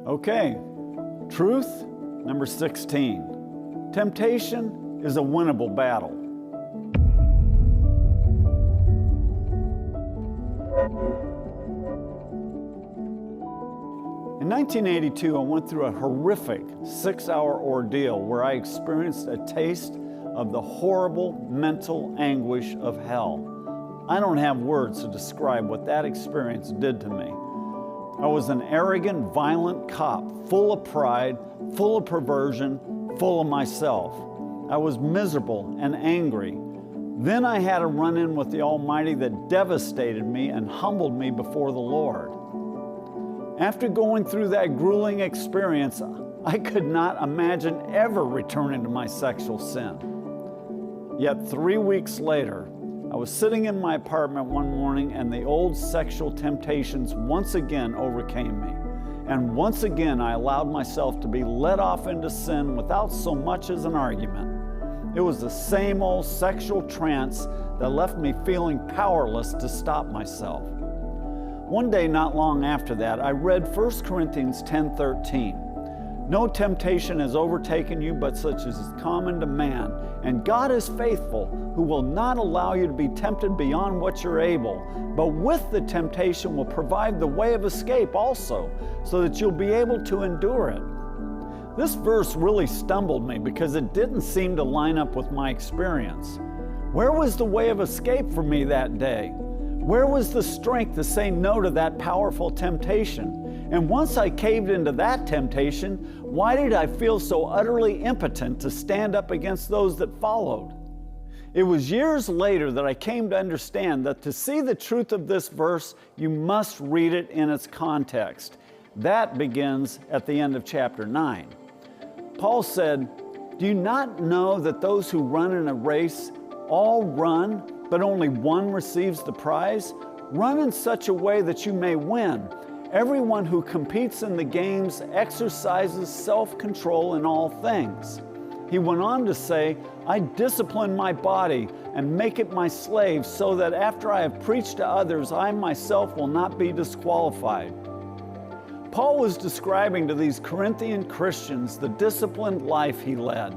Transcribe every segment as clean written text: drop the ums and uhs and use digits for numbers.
Okay, truth number 16. Temptation is a winnable battle. In 1982, I went through a horrific 6-hour ordeal where I experienced a taste of the horrible mental anguish of hell. I don't have words to describe what that experience did to me. I was an arrogant, violent cop, full of pride, full of perversion, full of myself. I was miserable and angry. Then I had a run-in with the Almighty that devastated me and humbled me before the Lord. After going through that grueling experience, I could not imagine ever returning to my sexual sin. Yet 3 weeks later, I was sitting in my apartment one morning and the old sexual temptations once again overcame me. And once again, I allowed myself to be led off into sin without so much as an argument. It was the same old sexual trance that left me feeling powerless to stop myself. One day not long after that, I read 1 Corinthians 10:13. No temptation has overtaken you but such as is common to man. And God is faithful, who will not allow you to be tempted beyond what you're able, but with the temptation will provide the way of escape also, so that you'll be able to endure it. This verse really stumbled me because it didn't seem to line up with my experience. Where was the way of escape for me that day? Where was the strength to say no to that powerful temptation? And once I caved into that temptation, why did I feel so utterly impotent to stand up against those that followed? It was years later that I came to understand that to see the truth of this verse, you must read it in its context. That begins at the end of chapter 9. Paul said, "Do you not know that those who run in a race all run, but only one receives the prize? Run in such a way that you may win. Everyone who competes in the games exercises self-control in all things." He went on to say, "I discipline my body and make it my slave so that after I have preached to others, I myself will not be disqualified." Paul was describing to these Corinthian Christians the disciplined life he led.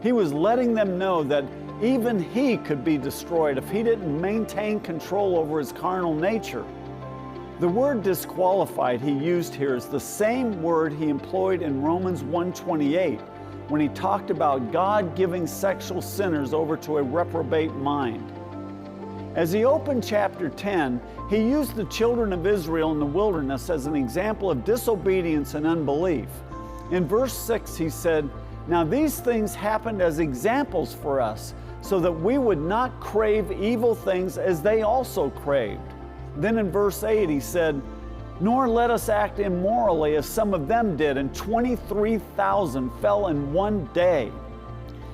He was letting them know that even he could be destroyed if he didn't maintain control over his carnal nature. The word disqualified he used here is the same word he employed in Romans 1:28 when he talked about God giving sexual sinners over to a reprobate mind. As he opened chapter 10, he used the children of Israel in the wilderness as an example of disobedience and unbelief. In verse 6 he said, "Now these things happened as examples for us, so that we would not crave evil things as they also craved." Then in verse 8 he said, "Nor let us act immorally as some of them did, and 23,000 fell in one day."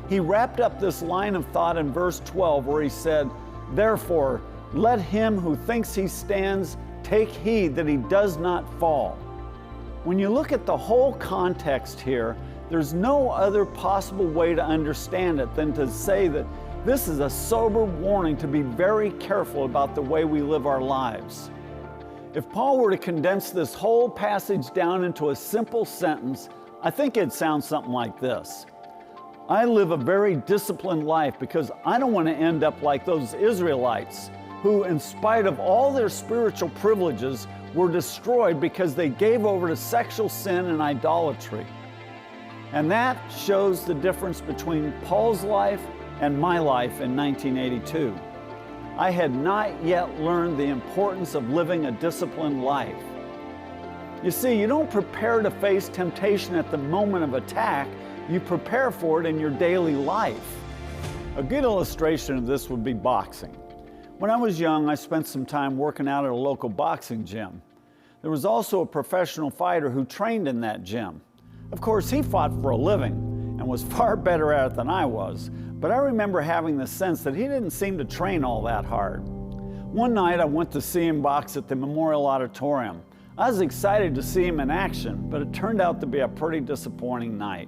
He wrapped up this line of thought in verse 12 where he said, "Therefore, let him who thinks he stands take heed that he does not fall." When you look at the whole context here, there's no other possible way to understand it than to say that this is a sober warning to be very careful about the way we live our lives. If Paul were to condense this whole passage down into a simple sentence, I think it'd sound something like this. I live a very disciplined life because I don't want to end up like those Israelites who, in spite of all their spiritual privileges, were destroyed because they gave over to sexual sin and idolatry. And that shows the difference between Paul's life and my life in 1982. I had not yet learned the importance of living a disciplined life. You see, you don't prepare to face temptation at the moment of attack, you prepare for it in your daily life. A good illustration of this would be boxing. When I was young, I spent some time working out at a local boxing gym. There was also a professional fighter who trained in that gym. Of course, he fought for a living and was far better at it than I was, but I remember having the sense that he didn't seem to train all that hard. One night I went to see him box at the Memorial Auditorium. I was excited to see him in action, but it turned out to be a pretty disappointing night.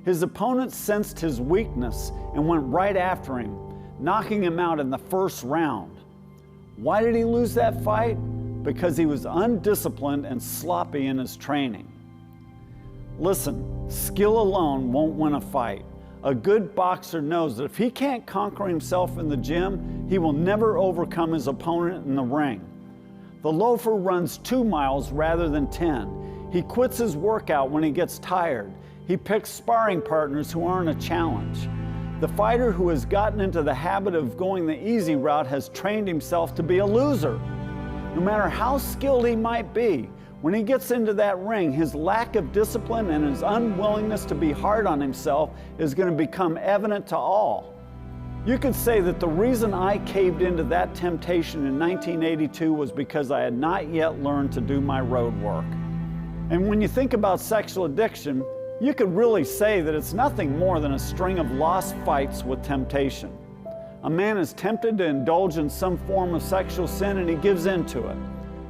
His opponent sensed his weakness and went right after him, knocking him out in the first round. Why did he lose that fight? Because he was undisciplined and sloppy in his training. Listen, skill alone won't win a fight. A good boxer knows that if he can't conquer himself in the gym, he will never overcome his opponent in the ring. The loafer runs 2 miles rather than 10. He quits his workout when he gets tired. He picks sparring partners who aren't a challenge. The fighter who has gotten into the habit of going the easy route has trained himself to be a loser. No matter how skilled he might be, when he gets into that ring, his lack of discipline and his unwillingness to be hard on himself is going to become evident to all. You could say that the reason I caved into that temptation in 1982 was because I had not yet learned to do my road work. And when you think about sexual addiction, you could really say that it's nothing more than a string of lost fights with temptation. A man is tempted to indulge in some form of sexual sin and he gives in to it.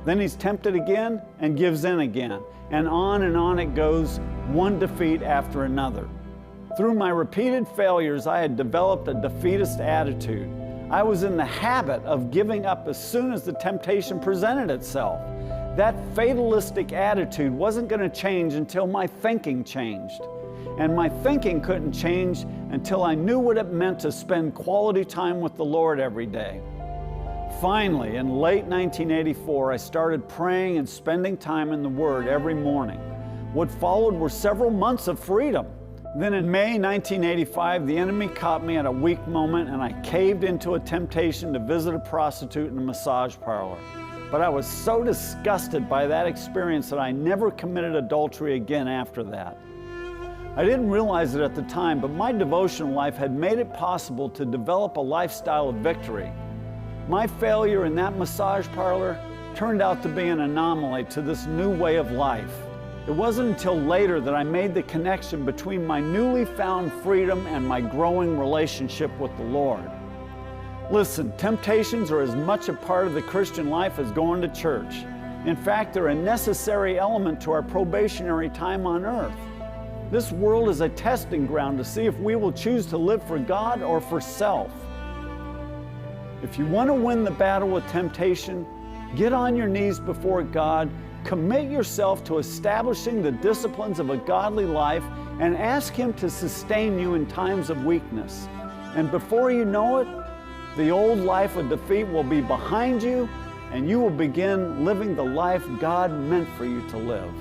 Then he's tempted again and gives in again. And on it goes, one defeat after another. Through my repeated failures, I had developed a defeatist attitude. I was in the habit of giving up as soon as the temptation presented itself. That fatalistic attitude wasn't going to change until my thinking changed. And my thinking couldn't change until I knew what it meant to spend quality time with the Lord every day. Finally, in late 1984, I started praying and spending time in the Word every morning. What followed were several months of freedom. Then in May 1985, the enemy caught me at a weak moment and I caved into a temptation to visit a prostitute in a massage parlor. But I was so disgusted by that experience that I never committed adultery again after that. I didn't realize it at the time, but my devotional life had made it possible to develop a lifestyle of victory. My failure in that massage parlor turned out to be an anomaly to this new way of life. It wasn't until later that I made the connection between my newly found freedom and my growing relationship with the Lord. Listen, temptations are as much a part of the Christian life as going to church. In fact, they're a necessary element to our probationary time on earth. This world is a testing ground to see if we will choose to live for God or for self. If you want to win the battle with temptation, get on your knees before God, commit yourself to establishing the disciplines of a godly life, and ask Him to sustain you in times of weakness. And before you know it, the old life of defeat will be behind you, and you will begin living the life God meant for you to live.